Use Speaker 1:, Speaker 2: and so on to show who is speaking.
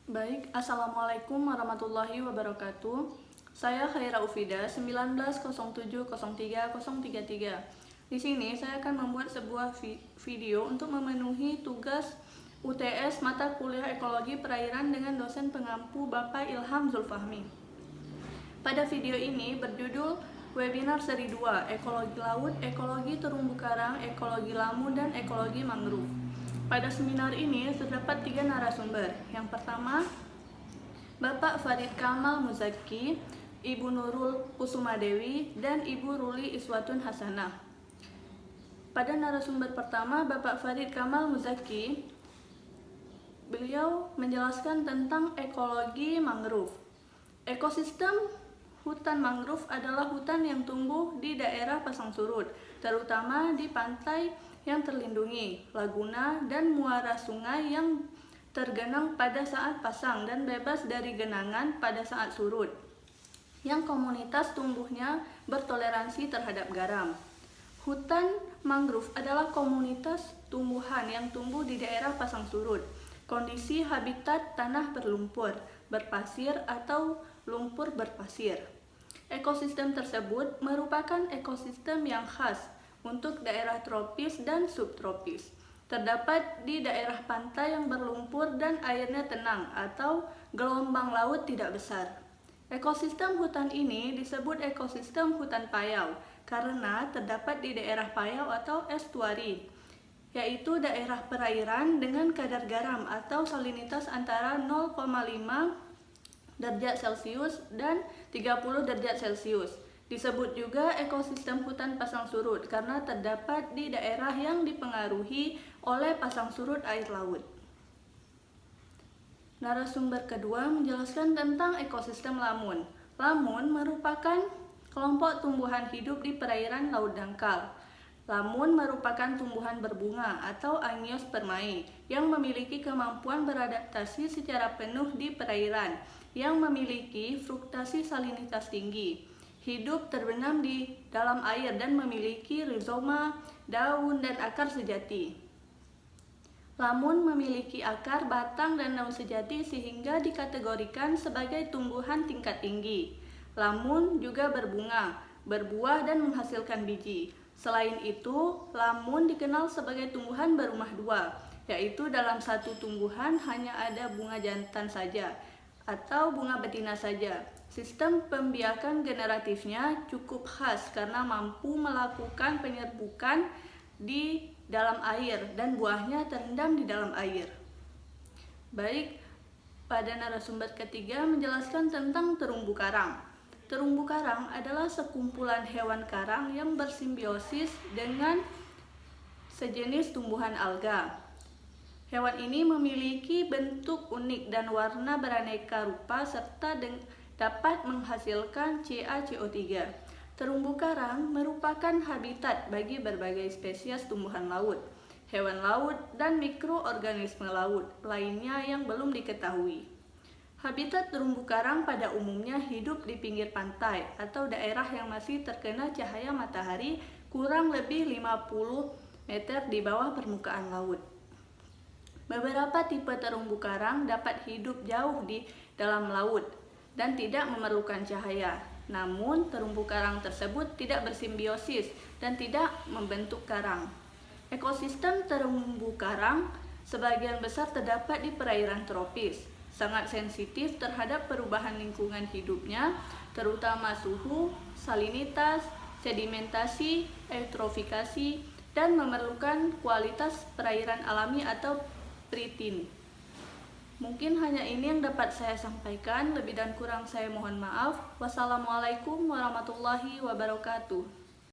Speaker 1: Baik, Assalamualaikum warahmatullahi wabarakatuh. Saya Khaira Ufida, 1907030333. Di sini saya akan membuat sebuah video untuk memenuhi tugas UTS mata kuliah Ekologi Perairan dengan dosen pengampu Bapak Ilham Zulfahmi. Pada video ini berjudul Webinar Seri 2, Ekologi Laut, Ekologi Terumbu Karang, Ekologi Lamu, dan Ekologi Mangrove. Pada seminar ini terdapat 3 narasumber. Yang pertama, Bapak Farid Kamal Muzaki, Ibu Nurul Kusumadewi, dan Ibu Ruli Iswatun Hasanah. Pada narasumber pertama, Bapak Farid Kamal Muzaki, beliau menjelaskan tentang ekologi mangrove. Ekosistem hutan mangrove adalah hutan yang tumbuh di daerah pasang surut, terutama di pantai yang terlindungi, laguna, dan muara sungai yang tergenang pada saat pasang dan bebas dari genangan pada saat surut, yang komunitas tumbuhnya bertoleransi terhadap garam. Hutan mangrove adalah komunitas tumbuhan yang tumbuh di daerah pasang surut. Kondisi habitat tanah berlumpur, berpasir, atau lumpur berpasir. Ekosistem tersebut merupakan ekosistem yang khas untuk daerah tropis dan subtropis. Terdapat di daerah pantai yang berlumpur dan airnya tenang atau gelombang laut tidak besar. Ekosistem hutan ini disebut ekosistem hutan payau karena terdapat di daerah payau atau estuari, yaitu daerah perairan dengan kadar garam atau salinitas antara 0,5 derajat Celcius dan 30 derajat Celcius. Disebut juga ekosistem hutan pasang surut karena terdapat di daerah yang dipengaruhi oleh pasang surut air laut. Narasumber kedua menjelaskan tentang ekosistem lamun. Lamun merupakan kelompok tumbuhan hidup di perairan laut dangkal. Lamun merupakan tumbuhan berbunga atau Angiospermae yang memiliki kemampuan beradaptasi secara penuh di perairan, yang memiliki fruktasi salinitas tinggi. Hidup terbenam di dalam air dan memiliki rizoma, daun, dan akar sejati. Lamun memiliki akar, batang, dan daun sejati sehingga dikategorikan sebagai tumbuhan tingkat tinggi. Lamun juga berbunga, berbuah, dan menghasilkan biji. Selain itu, lamun dikenal sebagai tumbuhan berumah dua, yaitu dalam satu tumbuhan hanya ada bunga jantan saja atau bunga betina saja. Sistem pembiakan generatifnya cukup khas karena mampu melakukan penyerbukan di dalam air dan buahnya terendam di dalam air. Baik, pada narasumber ketiga menjelaskan tentang terumbu karang. Terumbu karang adalah sekumpulan hewan karang yang bersimbiosis dengan sejenis tumbuhan alga. Hewan ini memiliki bentuk unik dan warna beraneka rupa serta dapat menghasilkan CaCO3. Terumbu karang merupakan habitat bagi berbagai spesies tumbuhan laut, hewan laut, dan mikroorganisme laut lainnya yang belum diketahui. Habitat terumbu karang pada umumnya hidup di pinggir pantai atau daerah yang masih terkena cahaya matahari kurang lebih 50 meter di bawah permukaan laut. Beberapa tipe terumbu karang dapat hidup jauh di dalam laut dan tidak memerlukan cahaya. Namun, terumbu karang tersebut tidak bersimbiosis dan tidak membentuk karang. Ekosistem terumbu karang sebagian besar terdapat di perairan tropis. Sangat sensitif terhadap perubahan lingkungan hidupnya, terutama suhu, salinitas, sedimentasi, eutrofikasi, dan memerlukan kualitas perairan alami atau pritin. Mungkin hanya ini yang dapat saya sampaikan, lebih dan kurang saya mohon maaf. Wassalamualaikum warahmatullahi wabarakatuh.